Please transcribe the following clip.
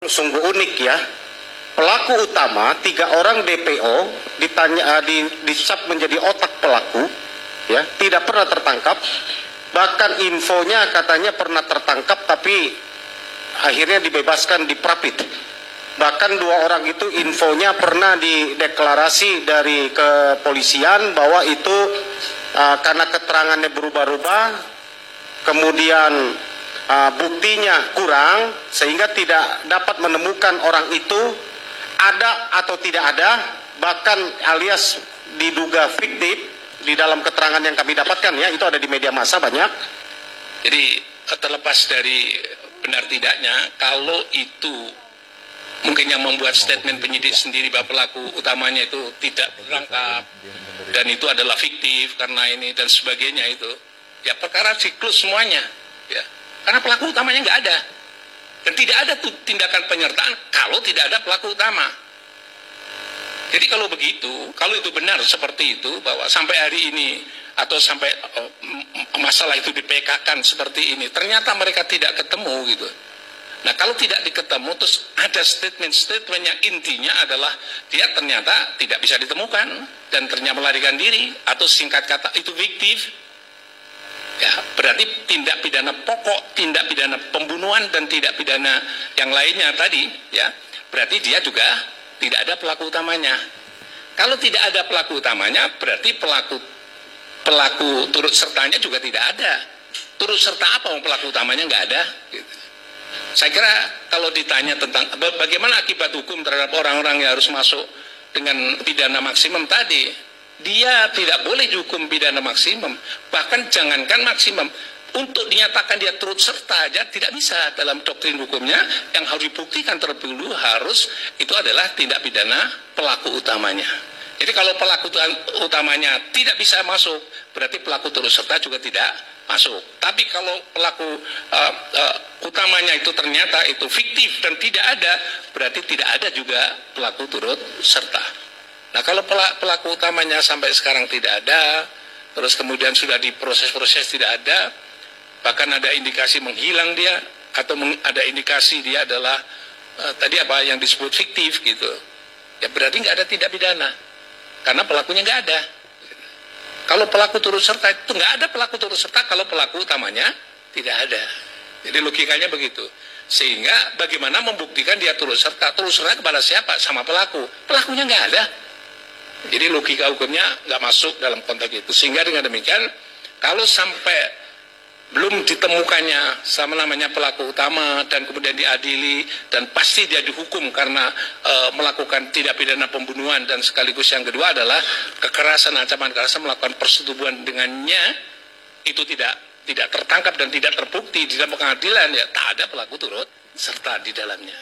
sungguh unik ya. Pelaku utama 3 orang DPO dicap menjadi otak pelaku, ya, tidak pernah tertangkap. Bahkan infonya katanya pernah tertangkap tapi akhirnya dibebaskan di Prapit. Bahkan 2 orang itu infonya pernah dideklarasi dari kepolisian bahwa itu karena keterangannya berubah-ubah, kemudian buktinya kurang sehingga tidak dapat menemukan orang itu ada atau tidak ada, bahkan alias diduga fiktif di dalam keterangan yang kami dapatkan, ya, itu ada di media massa banyak. Jadi terlepas dari benar tidaknya, kalau itu mungkin yang membuat statement penyidik sendiri bahwa pelaku utamanya itu tidak berangkap dan itu adalah fiktif karena ini dan sebagainya, itu ya perkara siklus semuanya, ya, karena pelaku utamanya nggak ada. Dan tidak ada tindakan penyertaan kalau tidak ada pelaku utama. Jadi kalau begitu, kalau itu benar seperti itu, bahwa sampai hari ini atau sampai masalah itu di-PK-kan seperti ini, ternyata mereka tidak ketemu gitu. Nah kalau tidak diketemu, terus ada statement-statement yang intinya adalah dia ternyata tidak bisa ditemukan dan ternyata melarikan diri, atau singkat kata itu fiktif. Ya, berarti tindak pidana pokok, tindak pidana pembunuhan dan tindak pidana yang lainnya tadi, ya, berarti dia juga tidak ada pelaku utamanya. Kalau tidak ada pelaku utamanya, berarti pelaku turut sertanya juga tidak ada. Turut serta apa pelaku utamanya nggak ada? Gitu. Saya kira kalau ditanya tentang bagaimana akibat hukum terhadap orang-orang yang harus masuk dengan pidana maksimum tadi, dia tidak boleh dihukum pidana maksimum, bahkan jangankan maksimum, untuk dinyatakan dia turut serta aja tidak bisa dalam doktrin hukumnya. Yang harus dibuktikan terlebih dahulu harus itu adalah tindak pidana pelaku utamanya. Jadi kalau pelaku utamanya tidak bisa masuk, berarti pelaku turut serta juga tidak masuk. Tapi kalau pelaku utamanya itu ternyata itu fiktif dan tidak ada, berarti tidak ada juga pelaku turut serta. Nah kalau pelaku utamanya sampai sekarang tidak ada, terus kemudian sudah diproses-proses tidak ada, bahkan ada indikasi menghilang dia, atau ada indikasi dia adalah tadi apa yang disebut fiktif gitu, ya berarti nggak ada tindak pidana, karena pelakunya nggak ada. Kalau pelaku turut serta itu nggak ada pelaku turut serta kalau pelaku utamanya tidak ada. Jadi logikanya begitu. Sehingga bagaimana membuktikan dia turut serta? Turut serta kepada siapa? Sama pelaku. Pelakunya nggak ada. Jadi logika hukumnya nggak masuk dalam konteks itu. Sehingga dengan demikian, kalau sampai belum ditemukannya sama namanya pelaku utama dan kemudian diadili dan pasti dia dihukum karena melakukan tindak pidana pembunuhan, dan sekaligus yang kedua adalah kekerasan, ancaman kekerasan, melakukan persetubuhan dengannya, itu tidak tertangkap dan tidak terbukti di dalam pengadilan, ya tak ada pelaku turut serta di dalamnya.